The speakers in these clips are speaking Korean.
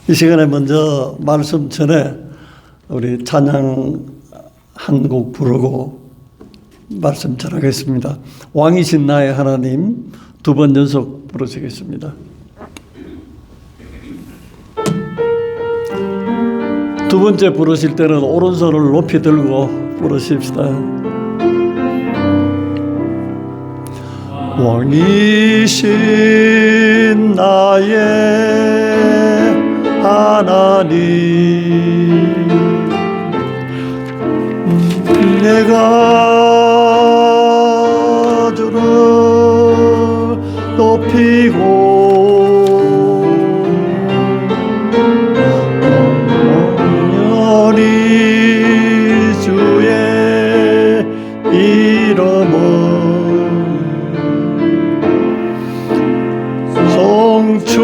이 시간에 먼저 말씀 전에 우리 찬양 한 곡 부르고 말씀 전하겠습니다. 왕이신 나의 하나님 두 번 연속 부르시겠습니다. 두 번째 부르실 때는 오른손을 높이 들고 부르십시다. 왕이신 나의 하나님 내가 주를 높이고 영원히 주의 이름을 송축하리라.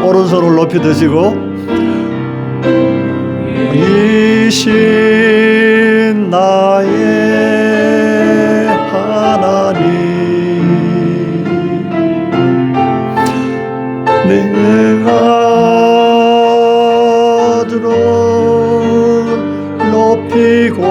오른손을 높이 드시고 이신 나의 하나님 내가 주를 높이고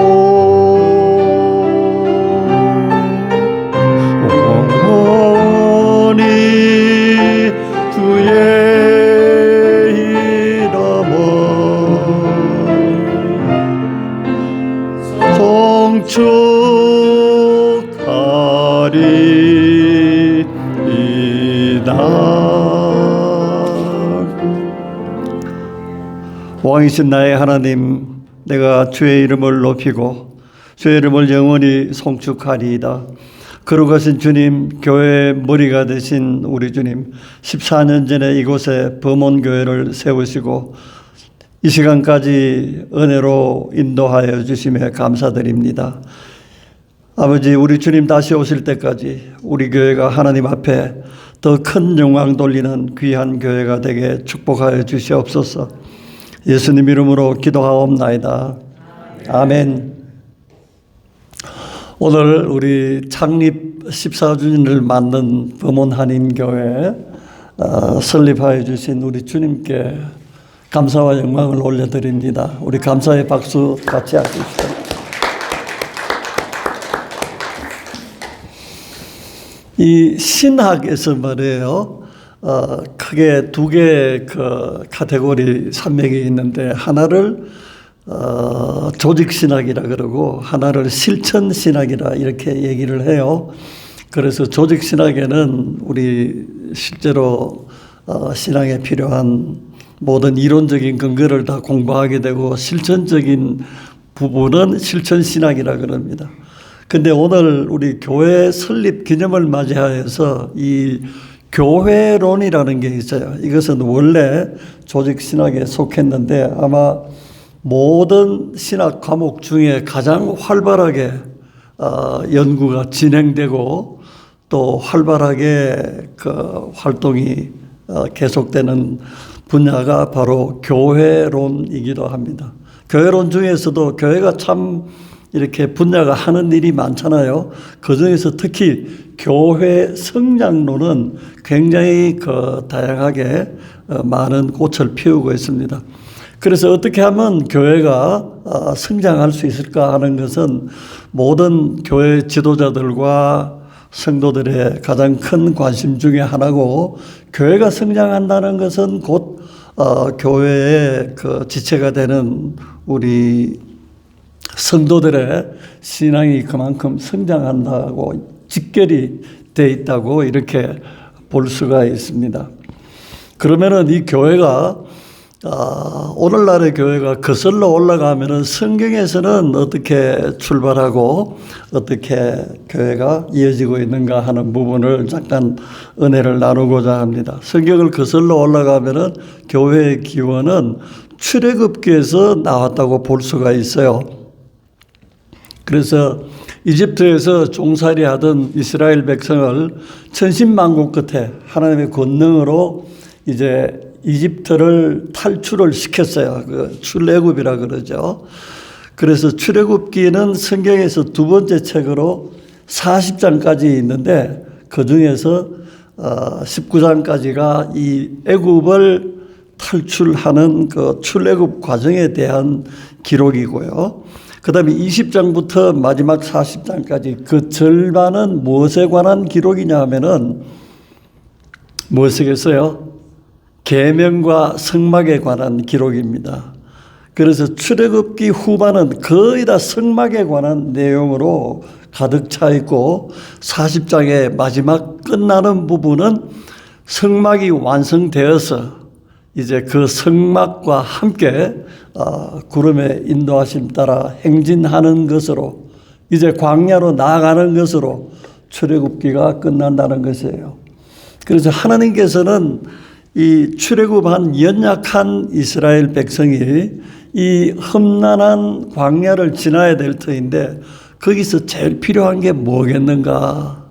왕이신 나의 하나님 내가 주의 이름을 높이고 주의 이름을 영원히 송축하리이다. 거룩하신 주님, 교회의 머리가 되신 우리 주님, 14년 전에 이곳에 범원교회를 세우시고 이 시간까지 은혜로 인도하여 주심에 감사드립니다. 아버지, 우리 주님 다시 오실 때까지 우리 교회가 하나님 앞에 더 큰 영광 돌리는 귀한 교회가 되게 축복하여 주시옵소서. 예수님 이름으로 기도하옵나이다. 아멘. 오늘 우리 창립 14주년을 맞는 범원 한인교회 설립하여 주신 우리 주님께 감사와 영광을 올려드립니다. 우리 감사의 박수 같이 하십시오. 이 신학에서 말이에요. 크게 두 개의 카테고리 산맥이 있는데 하나를 조직신학이라 그러고 하나를 실천신학이라 이렇게 얘기를 해요. 그래서 조직신학에는 우리 실제로 신앙에 필요한 모든 이론적인 근거를 다 공부하게 되고 실천적인 부분은 실천신학이라 그럽니다. 근데 오늘 우리 교회 설립 기념을 맞이하여서 이 교회론이라는 게 있어요. 이것은 원래 조직신학에 속했는데 아마 모든 신학 과목 중에 가장 활발하게 연구가 진행되고 또 활발하게 그 활동이 계속되는 분야가 바로 교회론이기도 합니다. 교회론 중에서도 교회가 참 이렇게 분야가 하는 일이 많잖아요. 그 중에서 특히 교회 성장론은 굉장히 다양하게 많은 꽃을 피우고 있습니다. 그래서 어떻게 하면 교회가 성장할 수 있을까 하는 것은 모든 교회 지도자들과 성도들의 가장 큰 관심 중에 하나고, 교회가 성장한다는 것은 곧 교회의 지체가 되는 우리 성도들의 신앙이 그만큼 성장한다고 직결이 되어 있다고 이렇게 볼 수가 있습니다. 그러면은 이 교회가 오늘날의 교회가 거슬러 올라가면은 성경에서는 어떻게 출발하고 어떻게 교회가 이어지고 있는가 하는 부분을 잠깐 은혜를 나누고자 합니다. 성경을 거슬러 올라가면은 교회의 기원은 출애굽기에서 나왔다고 볼 수가 있어요. 그래서 이집트에서 종살이 하던 이스라엘 백성을 천신만고 끝에 하나님의 권능으로 이제 이집트를 탈출을 시켰어요. 출애굽이라 그러죠. 그래서 출애굽기는 성경에서 두 번째 책으로 40장까지 있는데 그 중에서 19장까지가 이 애굽을 탈출하는 그 출애굽 과정에 대한 기록이고요. 그 다음에 20장부터 마지막 40장까지 그 절반은 무엇에 관한 기록이냐 하면은 무엇이겠어요? 계명과 성막에 관한 기록입니다. 그래서 출애굽기 후반은 거의 다 성막에 관한 내용으로 가득 차 있고 40장의 마지막 끝나는 부분은 성막이 완성되어서 이제 그 성막과 함께 구름의 인도하심 따라 행진하는 것으로 이제 광야로 나아가는 것으로 출애굽기가 끝난다는 것이에요. 그래서 하나님께서는 이 출애굽한 연약한 이스라엘 백성이 이 험난한 광야를 지나야 될 터인데 거기서 제일 필요한 게 뭐겠는가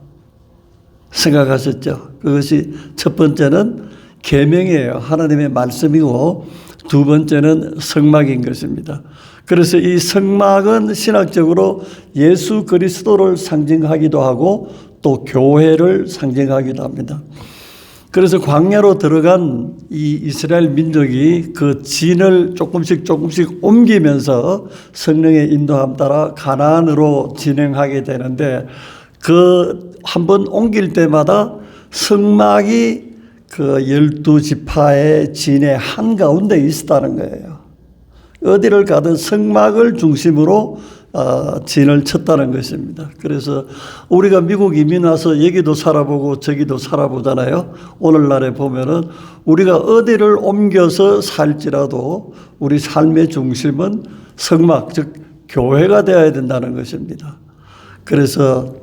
생각하셨죠? 그것이 첫 번째는 계명이에요. 하나님의 말씀이고 두 번째는 성막인 것입니다. 그래서 이 성막은 신학적으로 예수 그리스도를 상징하기도 하고 또 교회를 상징하기도 합니다. 그래서 광야로 들어간 이 이스라엘 민족이 그 진을 조금씩 옮기면서 성령의 인도함 따라 가나안으로 진행하게 되는데 그 한 번 옮길 때마다 성막이 그 12지파의 진의 한가운데 있었다는 거예요. 어디를 가든 성막을 중심으로 진을 쳤다는 것입니다. 그래서 우리가 미국 이민 와서 여기도 살아보고 저기도 살아보잖아요. 오늘날에 보면은 우리가 어디를 옮겨서 살지라도 우리 삶의 중심은 성막, 즉 교회가 되어야 된다는 것입니다. 그래서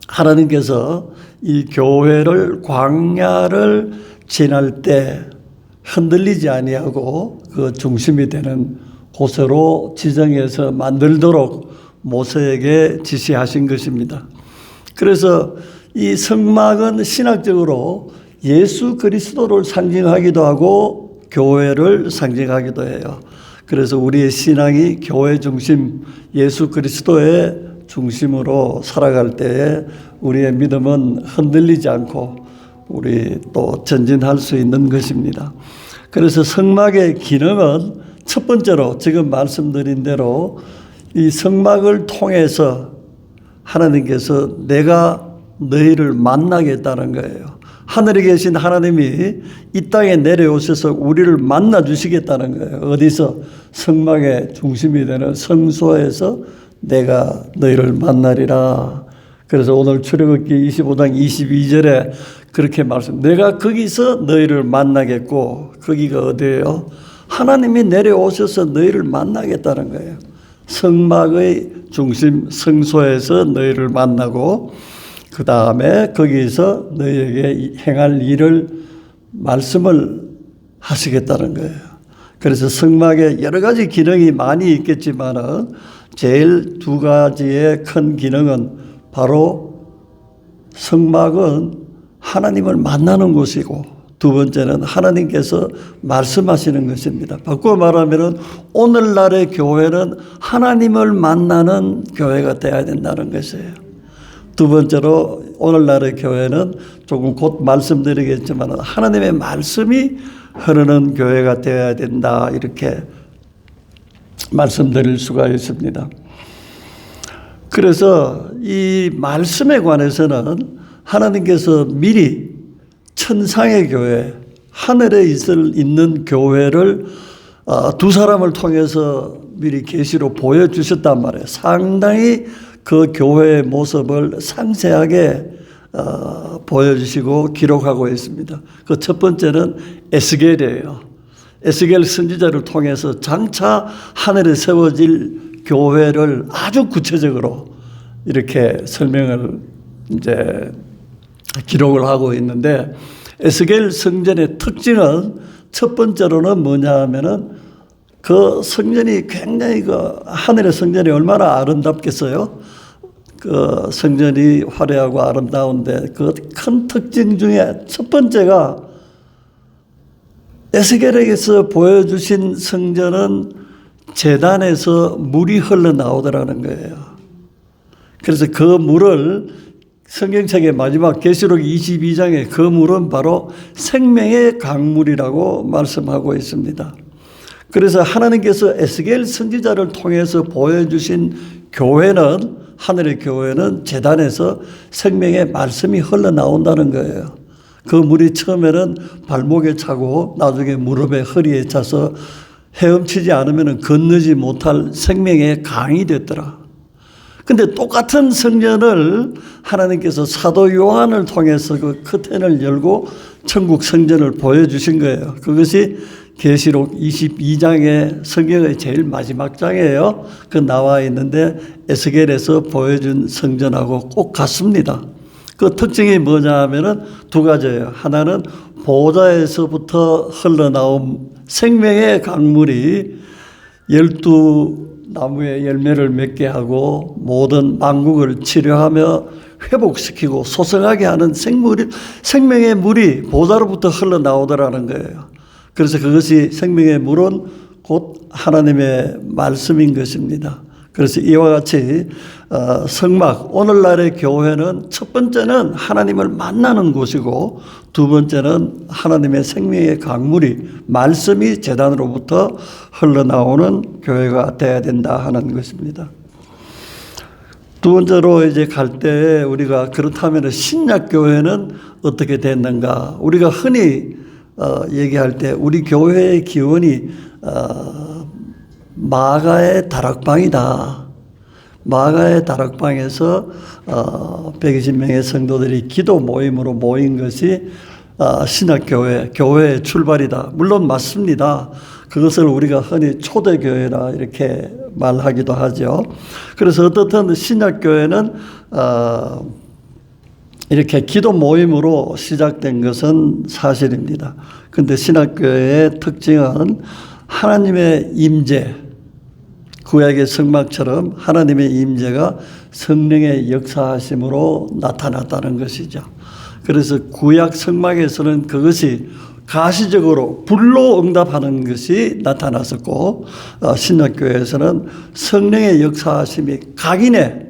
하나님께서 이 교회를 광야를 지날 때 흔들리지 아니하고 그 중심이 되는 곳으로 지정해서 만들도록 모세에게 지시하신 것입니다. 그래서 이 성막은 신학적으로 예수 그리스도를 상징하기도 하고 교회를 상징하기도 해요. 그래서 우리의 신앙이 교회 중심, 예수 그리스도의 중심으로 살아갈 때에 우리의 믿음은 흔들리지 않고 우리 또 전진할 수 있는 것입니다. 그래서 성막의 기능은 첫 번째로 지금 말씀드린 대로 이 성막을 통해서 하나님께서 내가 너희를 만나겠다는 거예요. 하늘에 계신 하나님이 이 땅에 내려오셔서 우리를 만나 주시겠다는 거예요. 어디서? 성막의 중심이 되는 성소에서 내가 너희를 만나리라. 그래서 오늘 출애굽기 25장 22절에 그렇게 말씀. 내가 거기서 너희를 만나겠고 거기가 어디예요? 하나님이 내려오셔서 너희를 만나겠다는 거예요. 성막의 중심 성소에서 너희를 만나고 그 다음에 거기서 너희에게 행할 일을 말씀을 하시겠다는 거예요. 그래서 성막에 여러 가지 기능이 많이 있겠지만은 제일 두 가지의 큰 기능은 바로 성막은 하나님을 만나는 곳이고 두 번째는 하나님께서 말씀하시는 것입니다. 바꾸어 말하면 오늘날의 교회는 하나님을 만나는 교회가 되어야 된다는 것이에요. 두 번째로 오늘날의 교회는 조금 곧 말씀드리겠지만 하나님의 말씀이 흐르는 교회가 되어야 된다 이렇게 말씀드릴 수가 있습니다. 그래서 이 말씀에 관해서는 하나님께서 미리 천상의 교회, 하늘에 있는 교회를 두 사람을 통해서 미리 계시로 보여주셨단 말이에요. 상당히 그 교회의 모습을 상세하게 보여주시고 기록하고 있습니다. 그 첫 번째는 에스겔이에요. 에스겔 선지자를 통해서 장차 하늘에 세워질 교회를 아주 구체적으로 이렇게 설명을 이제 기록을 하고 있는데 에스겔 성전의 특징은 첫 번째로는 뭐냐 하면은 그 성전이 굉장히 그 하늘의 성전이 얼마나 아름답겠어요? 그 성전이 화려하고 아름다운데 그 큰 특징 중에 첫 번째가 에스겔에게서 보여주신 성전은 제단에서 물이 흘러나오더라는 거예요. 그래서 그 물을 성경책의 마지막 계시록 22장에 그 물은 바로 생명의 강물이라고 말씀하고 있습니다. 그래서 하나님께서 에스겔 선지자를 통해서 보여주신 교회는, 하늘의 교회는 제단에서 생명의 말씀이 흘러나온다는 거예요. 그 물이 처음에는 발목에 차고 나중에 무릎에 허리에 차서 헤엄치지 않으면 건너지 못할 생명의 강이 됐더라. 근데 똑같은 성전을 하나님께서 사도 요한을 통해서 그 커튼을 열고 천국 성전을 보여주신 거예요. 그것이 계시록 22장의 성경의 제일 마지막 장이에요. 그 나와 있는데 에스겔에서 보여준 성전하고 꼭 같습니다. 그 특징이 뭐냐 하면은 두 가지예요. 하나는 보좌에서부터 흘러나온 생명의 강물이 12나무의 열매를 맺게 하고 모든 만국을 치료하며 회복시키고 소성하게 하는 생명의 물이 보좌로부터 흘러나오더라는 거예요. 그래서 그것이 생명의 물은 곧 하나님의 말씀인 것입니다. 그래서 이와 같이 성막, 오늘날의 교회는 첫 번째는 하나님을 만나는 곳이고 두 번째는 하나님의 생명의 강물이, 말씀이 제단으로부터 흘러나오는 교회가 되어야 된다 하는 것입니다. 두 번째로 이제 갈 때 우리가 그렇다면 신약교회는 어떻게 됐는가? 우리가 흔히 얘기할 때 우리 교회의 기원이 마가의 다락방이다. 마가의 다락방에서 120명의 성도들이 기도 모임으로 모인 것이 신약교회, 교회의 출발이다. 물론 맞습니다. 그것을 우리가 흔히 초대교회라 이렇게 말하기도 하죠. 그래서 어떻든 신약교회는 이렇게 기도 모임으로 시작된 것은 사실입니다. 그런데 신약교회의 특징은 하나님의 임재, 구약의 성막처럼 하나님의 임재가 성령의 역사하심으로 나타났다는 것이죠. 그래서 구약 성막에서는 그것이 가시적으로 불로 응답하는 것이 나타났었고 신약교회에서는 성령의 역사하심이 각인의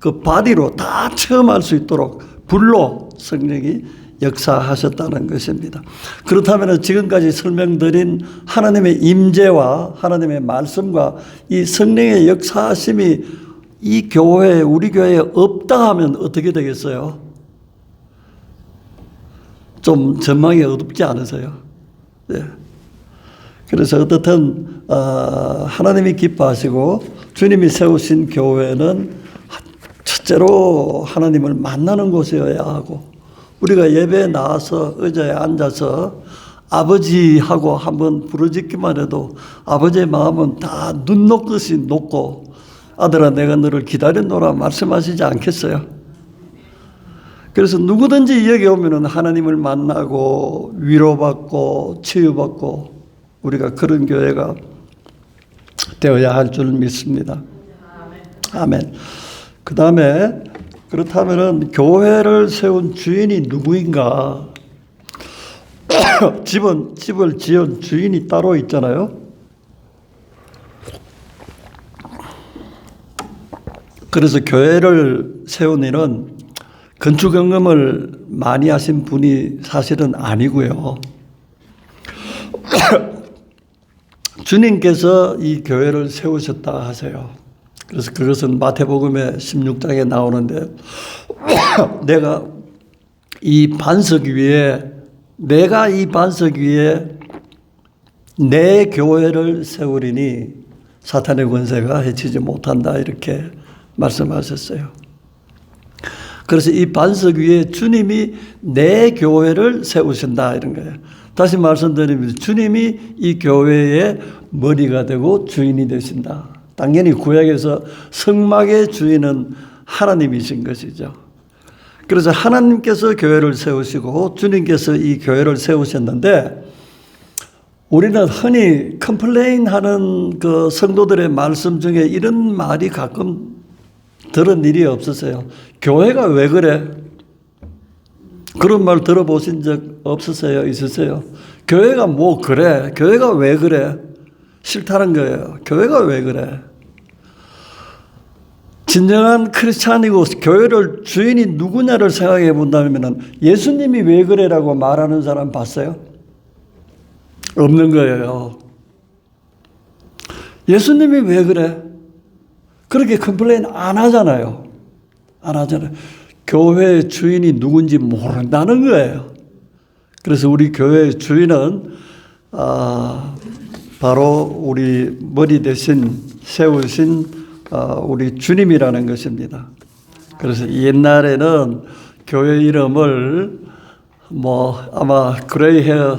그 바디로 다 체험할 수 있도록 불로 성령이 역사하셨다는 것입니다. 그렇다면 지금까지 설명드린 하나님의 임재와 하나님의 말씀과 이 성령의 역사하심이 이 교회에, 우리 교회에 없다 하면 어떻게 되겠어요? 좀 전망이 어둡지 않으세요? 네. 그래서 어떻든 하나님이 기뻐하시고 주님이 세우신 교회는 첫째로 하나님을 만나는 곳이어야 하고, 우리가 예배에 나와서 의자에 앉아서 아버지하고 한번 부르짖기만 해도 아버지의 마음은 다 눈 녹듯이 녹고, 아들아 내가 너를 기다렸노라 말씀하시지 않겠어요? 그래서 누구든지 여기 오면은 하나님을 만나고 위로받고 치유받고 우리가 그런 교회가 되어야 할 줄 믿습니다. 아멘. 그 다음에 그렇다면은 교회를 세운 주인이 누구인가? 집을 지은 주인이 따로 있잖아요. 그래서 교회를 세운 일은 건축경험을 많이 하신 분이 사실은 아니고요. 주님께서 이 교회를 세우셨다 하세요. 그래서 그것은 마태복음의 16장에 나오는데 내가 이 반석 위에 내 교회를 세우리니 사탄의 권세가 해치지 못한다 이렇게 말씀하셨어요. 그래서 이 반석 위에 주님이 내 교회를 세우신다 이런 거예요. 다시 말씀드리면 주님이 이 교회의 머리가 되고 주인이 되신다. 당연히 구약에서 성막의 주인은 하나님이신 것이죠. 그래서 하나님께서 교회를 세우시고 주님께서 이 교회를 세우셨는데, 우리는 흔히 컴플레인하는 그 성도들의 말씀 중에 이런 말이 가끔 들은 일이 없으세요? 교회가 왜 그래? 그런 말 들어보신 적 없으세요? 있으세요? 교회가 뭐 그래? 교회가 왜 그래? 싫다는 거예요. 교회가 왜 그래? 진정한 크리스찬이고 교회를 주인이 누구냐를 생각해 본다면 예수님이 왜 그래라고 말하는 사람 봤어요? 없는 거예요. 예수님이 왜 그래? 그렇게 컴플레인 안 하잖아요. 안 하잖아요. 교회의 주인이 누군지 모른다는 거예요. 그래서 우리 교회의 주인은 바로 우리 머리 대신 세우신 우리 주님이라는 것입니다. 그래서 옛날에는 교회 이름을 아마 그레이 헤어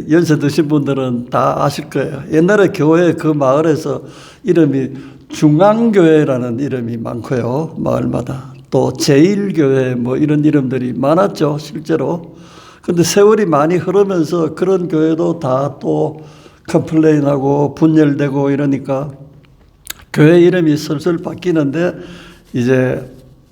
연세 드신 분들은 다 아실 거예요. 옛날에 교회 그 마을에서 이름이 중앙교회라는 이름이 많고요. 마을마다. 또 제1교회 이런 이름들이 많았죠. 실제로. 근데 세월이 많이 흐르면서 그런 교회도 다 또 컴플레인하고 분열되고 이러니까 교회 이름이 슬슬 바뀌는데 이제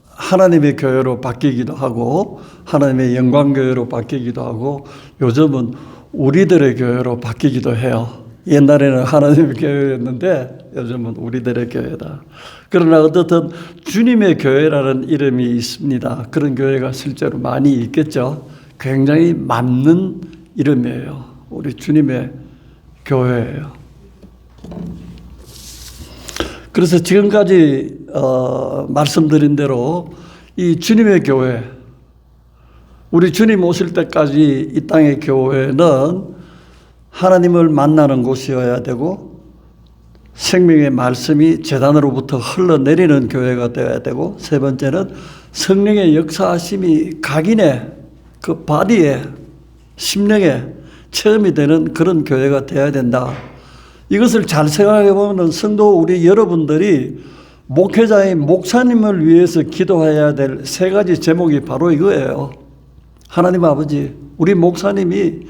하나님의 교회로 바뀌기도 하고 하나님의 영광교회로 바뀌기도 하고 요즘은 우리들의 교회로 바뀌기도 해요. 옛날에는 하나님의 교회였는데 요즘은 우리들의 교회다. 그러나 어떻든 주님의 교회라는 이름이 있습니다. 그런 교회가 실제로 많이 있겠죠. 굉장히 맞는 이름이에요. 우리 주님의 교회예요. 그래서 지금까지 말씀드린 대로 이 주님의 교회, 우리 주님 오실 때까지 이 땅의 교회는 하나님을 만나는 곳이어야 되고 생명의 말씀이 제단으로부터 흘러내리는 교회가 되어야 되고 세 번째는 성령의 역사하심이 각인의 그 바디에 심령에 체험이 되는 그런 교회가 되어야 된다. 이것을 잘 생각해 보면 성도 우리 여러분들이 목회자인 목사님을 위해서 기도해야 될 세 가지 제목이 바로 이거예요. 하나님 아버지, 우리 목사님이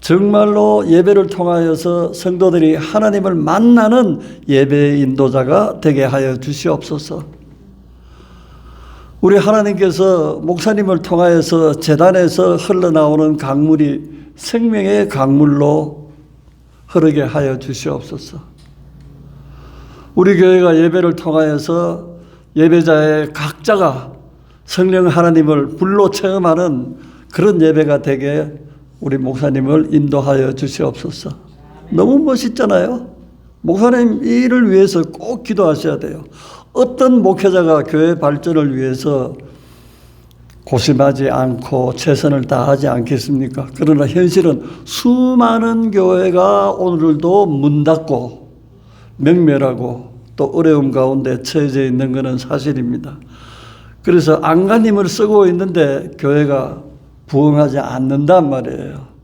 정말로 예배를 통하여서 성도들이 하나님을 만나는 예배의 인도자가 되게 하여 주시옵소서. 우리 하나님께서 목사님을 통하여서 제단에서 흘러나오는 강물이 생명의 강물로 흐르게 하여 주시옵소서. 우리 교회가 예배를 통하여서 예배자의 각자가 성령 하나님을 불로 체험하는 그런 예배가 되게 우리 목사님을 인도하여 주시옵소서. 너무 멋있잖아요. 목사님 이 일을 위해서 꼭 기도하셔야 돼요. 어떤 목회자가 교회 발전을 위해서 고심하지 않고 최선을 다하지 않겠습니까? 그러나 현실은 수많은 교회가 오늘도 문 닫고 명멸하고 또 어려움 가운데 처해져 있는 것은 사실입니다. 그래서 안간힘을 쓰고 있는데 교회가 부흥하지 않는단 말이에요.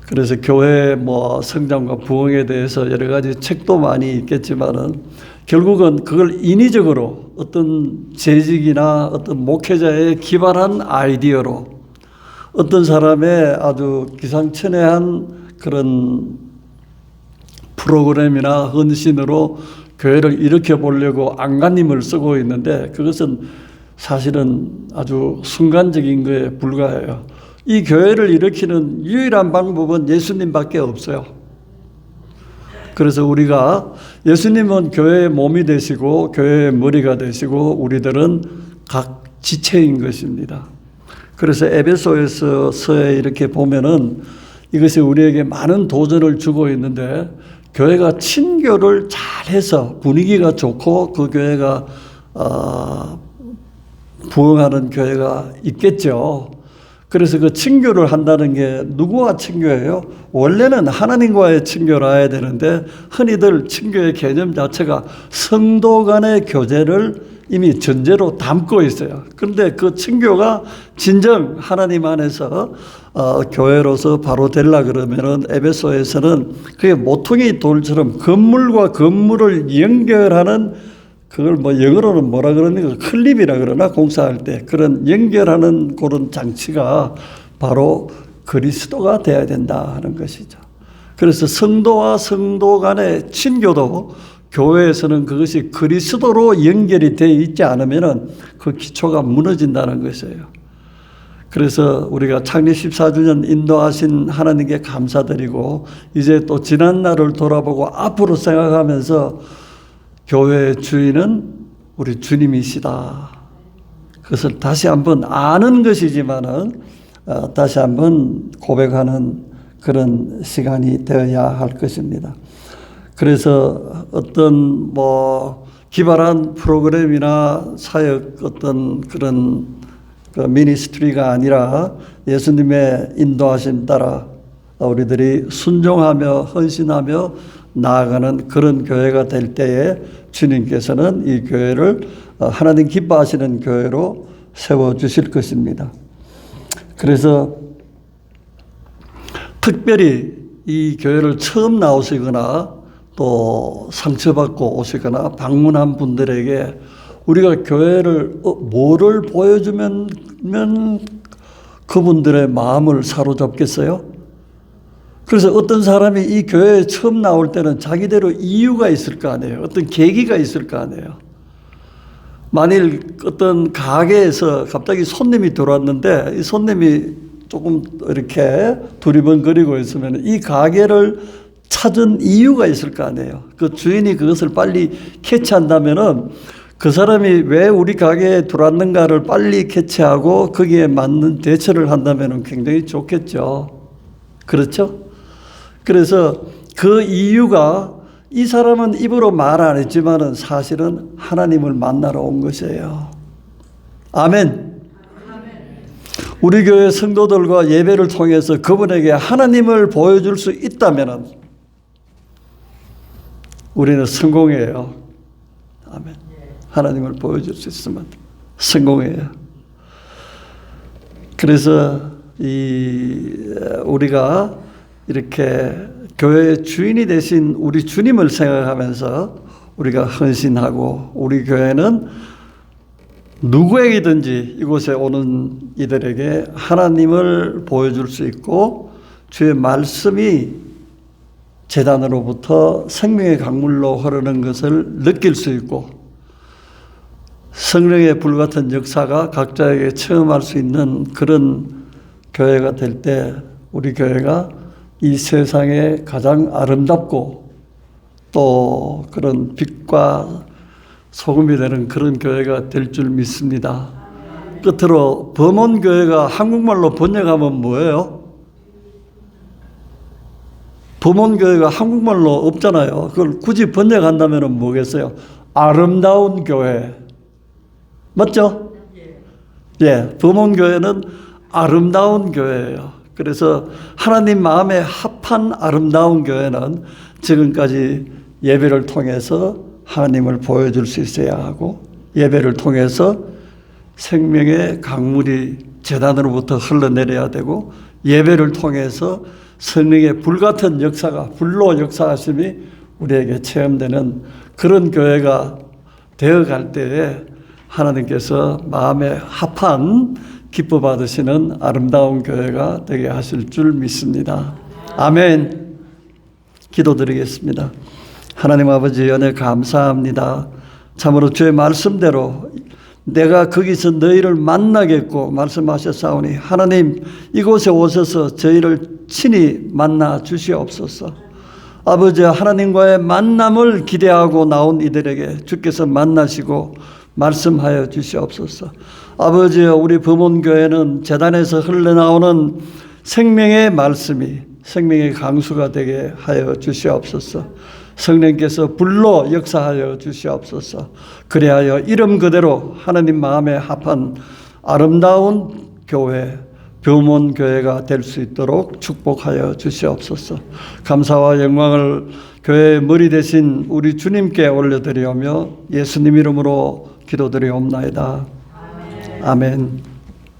그래서 교회 성장과 부흥에 대해서 여러 가지 책도 많이 있겠지만은 결국은 그걸 인위적으로 어떤 재직이나 어떤 목회자의 기발한 아이디어로 어떤 사람의 아주 기상천외한 그런 프로그램이나 헌신으로 교회를 일으켜 보려고 안간힘을 쓰고 있는데 그것은 사실은 아주 순간적인 거에 불과해요. 이 교회를 일으키는 유일한 방법은 예수님밖에 없어요. 그래서 우리가 예수님은 교회의 몸이 되시고 교회의 머리가 되시고 우리들은 각 지체인 것입니다. 그래서 에베소서에 이렇게 보면은 이것이 우리에게 많은 도전을 주고 있는데 교회가 친교를 잘해서 분위기가 좋고 그 교회가 부흥하는 교회가 있겠죠. 그래서 그 친교를 한다는 게 누구와 친교예요? 원래는 하나님과의 친교를 해야 되는데 흔히들 친교의 개념 자체가 성도 간의 교제를 이미 전제로 담고 있어요. 그런데 그 친교가 진정 하나님 안에서 교회로서 바로 되려 그러면은 에베소에서는 그게 모퉁이 돌처럼 건물과 건물을 연결하는 그걸 영어로는 뭐라 그러니까 클립이라 그러나 공사할 때 그런 연결하는 그런 장치가 바로 그리스도가 되어야 된다 하는 것이죠. 그래서 성도와 성도 간의 친교도 교회에서는 그것이 그리스도로 연결이 되어 있지 않으면 그 기초가 무너진다는 것이에요. 그래서 우리가 창립 14주년 인도하신 하나님께 감사드리고 이제 또 지난 날을 돌아보고 앞으로 생각하면서 교회의 주인은 우리 주님이시다. 그것을 다시 한번 아는 것이지만은 다시 한번 고백하는 그런 시간이 되어야 할 것입니다. 그래서 어떤 기발한 프로그램이나 사역 어떤 그런 미니스트리가 아니라 예수님의 인도하심 따라 우리들이 순종하며 헌신하며 나아가는 그런 교회가 될 때에 주님께서는 이 교회를 하나님 기뻐하시는 교회로 세워주실 것입니다. 그래서 특별히 이 교회를 처음 나오시거나 또 상처받고 오시거나 방문한 분들에게 우리가 교회를 뭐를 보여주면 그분들의 마음을 사로잡겠어요? 그래서 어떤 사람이 이 교회에 처음 나올 때는 자기대로 이유가 있을 거 아니에요. 어떤 계기가 있을 거 아니에요. 만일 어떤 가게에서 갑자기 손님이 들어왔는데 이 손님이 조금 이렇게 두리번거리고 있으면 이 가게를 찾은 이유가 있을 거 아니에요. 그 주인이 그것을 빨리 캐치한다면은 그 사람이 왜 우리 가게에 들어왔는가를 빨리 캐치하고 거기에 맞는 대처를 한다면은 굉장히 좋겠죠. 그렇죠? 그래서 그 이유가 이 사람은 입으로 말 안 했지만은 사실은 하나님을 만나러 온 것이에요. 아멘. 우리 교회 성도들과 예배를 통해서 그분에게 하나님을 보여줄 수 있다면은 우리는 성공이에요. 아멘. 하나님을 보여줄 수 있으면 성공이에요. 그래서 우리가 이렇게 교회의 주인이 되신 우리 주님을 생각하면서 우리가 헌신하고 우리 교회는 누구에게든지 이곳에 오는 이들에게 하나님을 보여줄 수 있고 주의 말씀이 제단으로부터 생명의 강물로 흐르는 것을 느낄 수 있고 성령의 불같은 역사가 각자에게 체험할 수 있는 그런 교회가 될 때 우리 교회가 이 세상에 가장 아름답고 또 그런 빛과 소금이 되는 그런 교회가 될 줄 믿습니다. 끝으로 범원교회가 한국말로 번역하면 뭐예요? 범원교회가 한국말로 없잖아요. 그걸 굳이 번역한다면 뭐겠어요? 아름다운 교회. 맞죠? 예, 범원교회는 아름다운 교회예요. 그래서 하나님 마음에 합한 아름다운 교회는 지금까지 예배를 통해서 하나님을 보여줄 수 있어야 하고 예배를 통해서 생명의 강물이 제단으로부터 흘러내려야 되고 예배를 통해서 성령의 불같은 역사가 불로 역사하심이 우리에게 체험되는 그런 교회가 되어갈 때에 하나님께서 마음에 합한 기뻐 받으시는 아름다운 교회가 되게 하실 줄 믿습니다. 아멘. 기도드리겠습니다. 하나님 아버지 은혜 감사합니다. 참으로 주의 말씀대로 내가 거기서 너희를 만나겠고 말씀하셨사오니 하나님 이곳에 오셔서 저희를 친히 만나 주시옵소서. 아버지 하나님과의 만남을 기대하고 나온 이들에게 주께서 만나시고 말씀하여 주시옵소서. 아버지 우리 범원교회는 제단에서 흘러나오는 생명의 말씀이 생명의 강수가 되게 하여 주시옵소서. 성령께서 불로 역사하여 주시옵소서. 그리하여 이름 그대로 하나님 마음에 합한 아름다운 교회 범원교회가 될 수 있도록 축복하여 주시옵소서. 감사와 영광을 교회의 머리 대신 우리 주님께 올려드리오며 예수님 이름으로 기도드리옵나이다. 아멘.